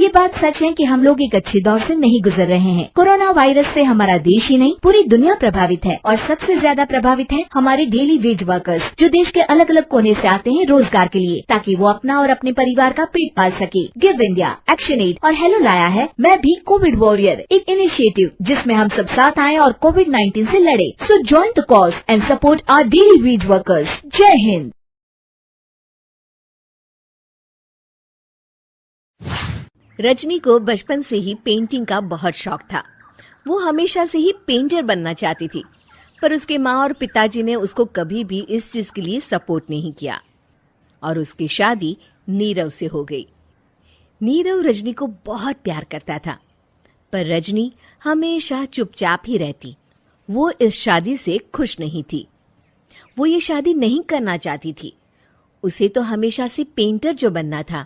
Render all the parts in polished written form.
ये बात सच है कि हम लोग एक अच्छे दौर से नहीं गुजर रहे हैं। कोरोना वायरस से हमारा देश ही नहीं पूरी दुनिया प्रभावित है और सबसे ज्यादा प्रभावित है हमारे डेली वेज वर्कर्स, जो देश के अलग अलग कोने से आते हैं रोजगार के लिए, ताकि वो अपना और अपने परिवार का पेट पाल सके। गिव इंडिया, एक्शन एड और हेलो लाया है मैं भी कोविड वॉरियर, एक इनिशिएटिव जिसमें हम सब साथ आए और कोविड-19 से लड़े। So join the cause and support our daily wage workers. जय हिंद। रजनी को बचपन से ही पेंटिंग का बहुत शौक था। वो हमेशा से ही पेंटर बनना चाहती थी, पर उसके माँ और पिताजी ने उसको कभी भी इस चीज के लिए सपोर्ट नहीं किया और उसकी शादी नीरव से हो गई। नीरव रजनी को बहुत प्यार करता था, पर रजनी हमेशा चुपचाप ही रहती। वो इस शादी से खुश नहीं थी। वो ये शादी नहीं करना चाहती थी। उसे तो हमेशा से पेंटर जो बनना था।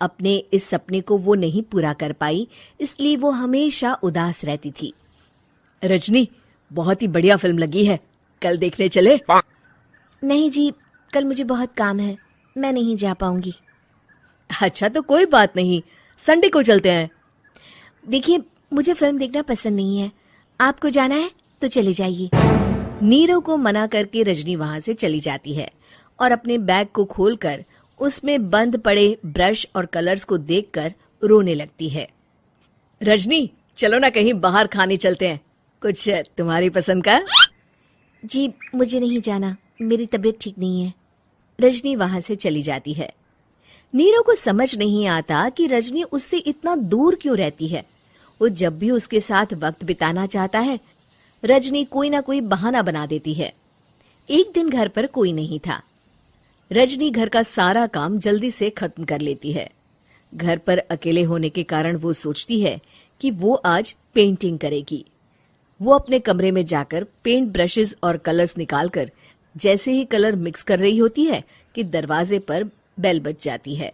अपने इस सपने को वो नहीं पूरा कर पाई, इसलिए वो हमेशा उदास रहती थी। रजनी, बहुत ही बढ़िया फिल्म लगी है, कल देखने चले? नहीं जी, कल मुझे बहुत काम है, मैं नहीं जा पाऊंगी। अच्छा तो कोई बात नहीं, संडे को चलते हैं। देखिए, मुझे फिल्म देखना पसंद नहीं है। आपको जाना है तो चले जाइए। नीरव को मना करके रजनी वहां से चली जाती है और अपने बैग को खोलकर उसमें बंद पड़े ब्रश और कलर्स को देखकर रोने लगती है। रजनी, चलो ना कहीं बाहर खाने चलते हैं, कुछ तुम्हारी पसंद का। जी, मुझे नहीं जाना, मेरी तबीयत ठीक नहीं है। रजनी वहां से चली जाती है। नीरव को समझ नहीं आता कि रजनी उससे इतना दूर क्यों रहती है। वो जब भी उसके साथ वक्त बिताना चाहता है, रजनी कोई ना कोई बहाना बना देती है। एक दिन घर पर कोई नहीं था। रजनी घर का सारा काम जल्दी से खत्म कर लेती है। घर पर अकेले होने के कारण वो सोचती है कि वो आज पेंटिंग करेगी। वो अपने कमरे में जाकर पेंट ब्रशेस और कलर्स निकालकर जैसे ही कलर मिक्स कर रही होती है कि दरवाजे पर बेल बज जाती है।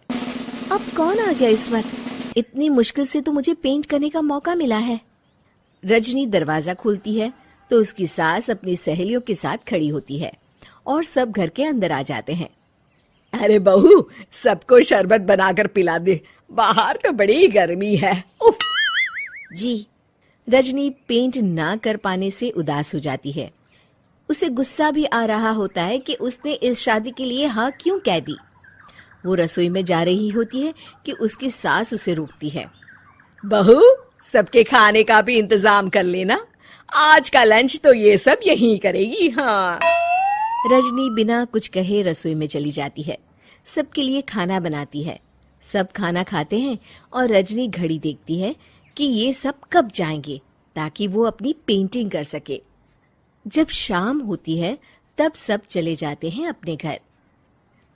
अब कौन आ गया इस वक्त? इतनी मुश्किल से तो मुझे पेंट करने का मौका मिला है। रजनी दरवाजा खोलती है तो उसकी सास अपनी सहेलियों के साथ खड़ी होती है और सब घर के अंदर आ जाते हैं। अरे बहू, सबको शरबत बनाकर पिला दे, बाहर तो बड़ी गर्मी है। उफ। जी। रजनी पेंट ना कर पाने से उदास हो जाती है। उसे गुस्सा भी आ रहा होता है कि उसने इस शादी के लिए हाँ क्यों कह दी। वो रसोई में जा रही होती है कि उसकी सास उसे रोकती है। बहू, सबके खाने का भी इंतजाम कर लेना, आज का लंच तो ये सब यहीं करेगी। हाँ। रजनी बिना कुछ कहे रसोई में चली जाती है। सबके लिए खाना बनाती है। सब खाना खाते हैं और रजनी घड़ी देखती है कि ये सब कब जाएंगे ताकि वो अपनी पेंटिंग कर सके। जब शाम होती है तब सब चले जाते हैं अपने घर।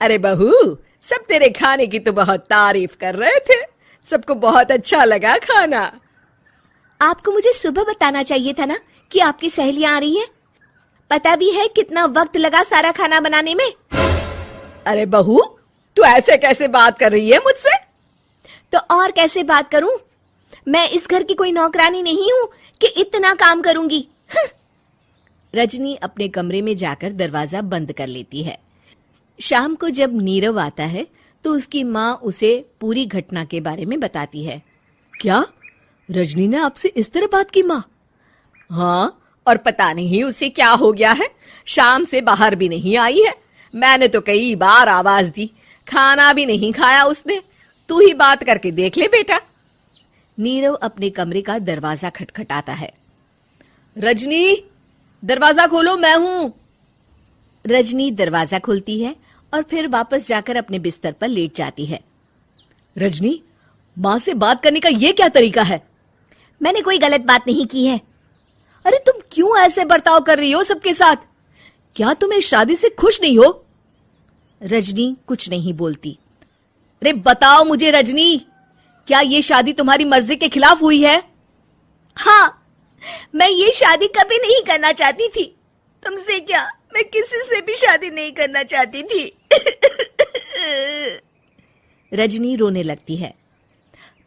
अरे बहू, सब तेरे खाने की तो बहुत तारीफ कर रहे थे, सबको बहुत अच्छा लगा खाना। आपको मुझे सुबह बताना चाहिए था ना कि आपकी सहेलियां आ रही हैं। पता भी है कितना वक्त लगा सारा खाना बनाने में। अरे बहू, तू ऐसे कैसे बात कर रही है मुझसे? तो और कैसे बात करूं? मैं इस घर की कोई नौकरानी नहीं हूं कि इतना काम करूंगी। रजनी अपने कमरे में जाकर दरवाजा बंद कर लेती है। शाम को जब नीरव आता है तो उसकी माँ उसे पूरी घटना के बारे में बताती है। क्या रजनी ने आपसे इस तरह बात की माँ? हाँ, और पता नहीं उसे क्या हो गया है, शाम से बाहर भी नहीं आई है। मैंने तो कई बार आवाज दी, खाना भी नहीं खाया उसने। तू ही बात करके देख ले बेटा। नीरव अपने कमरे का दरवाजा खटखटाता है। रजनी, दरवाजा खोलो, मैं हूं। रजनी दरवाजा खोलती है और फिर वापस जाकर अपने बिस्तर पर लेट जाती है। रजनी, माँ से बात करने का ये क्या तरीका है? मैंने कोई गलत बात नहीं की है। अरे तुम क्यों ऐसे बर्ताव कर रही हो सबके साथ? क्या तुम इस शादी से खुश नहीं हो? रजनी कुछ नहीं बोलती। अरे बताओ मुझे रजनी, क्या ये शादी तुम्हारी मर्जी के खिलाफ हुई है? हाँ, मैं ये शादी कभी नहीं करना चाहती थी। तुमसे क्या, मैं किसी से भी शादी नहीं करना चाहती थी। रजनी रोने लगती है।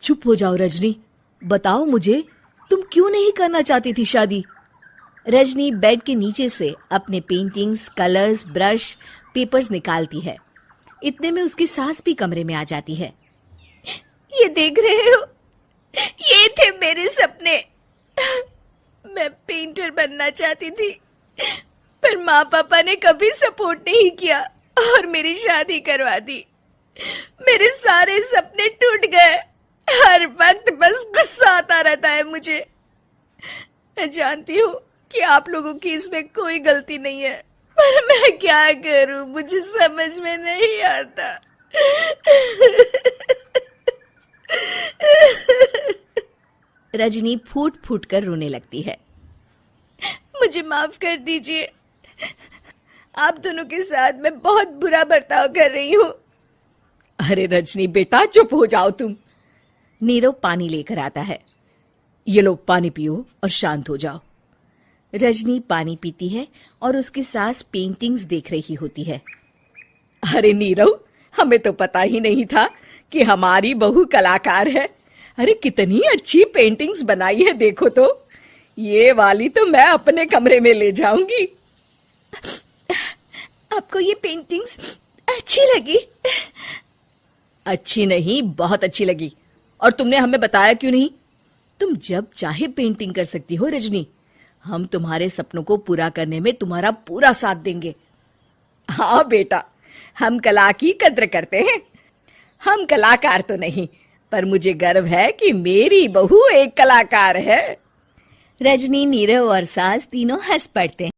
चुप हो जाओ रजनी, बताओ मुझे, तुम क्यों नहीं करना चाहती थी शादी? रजनी बेड के नीचे से अपने पेंटिंग्स, कलर्स, ब्रश, पेपर्स निकालती है। इतने में उसकी सास भी कमरे में आ जाती है। ये देख रहे हो, ये थे मेरे सपने। मैं पेंटर बनना चाहती थी, पर माँ पापा ने कभी सपोर्ट नहीं किया और मेरी शादी करवा दी। मेरे सारे सपने टूट गए। हर वक्त बस गुस्सा आता रहता है मुझे। मैं जानती हूँ कि आप लोगों की इसमें कोई गलती नहीं है, पर मैं क्या करूँ, मुझे समझ में नहीं आता। रजनी फूट फूट कर रोने लगती है। मुझे माफ कर दीजिए, आप दोनों के साथ मैं बहुत बुरा बर्ताव कर रही हूँ। अरे रजनी बेटा, चुप हो जाओ तुम। नीरव पानी लेकर आता है। ये लो पानी पियो और शांत हो जाओ। रजनी पानी पीती है और उसकी सास पेंटिंग्स देख रही होती है। अरे नीरव, हमें तो पता ही नहीं था कि हमारी बहू कलाकार है। अरे कितनी अच्छी पेंटिंग्स बनाई है, देखो तो। ये वाली तो मैं अपने कमरे में ले जाऊंगी। आपको ये पेंटिंग्स अच्छी लगी? अच्छी नहीं, बहुत अच्छी लगी। और तुमने हमें बताया क्यों नहीं? तुम जब चाहे पेंटिंग कर सकती हो रजनी। हम तुम्हारे सपनों को पूरा करने में तुम्हारा पूरा साथ देंगे। हाँ बेटा, हम कला की कद्र करते हैं। हम कलाकार तो नहीं, पर मुझे गर्व है कि मेरी बहू एक कलाकार है। रजनी, नीरव और सास तीनों हंस पड़ते हैं।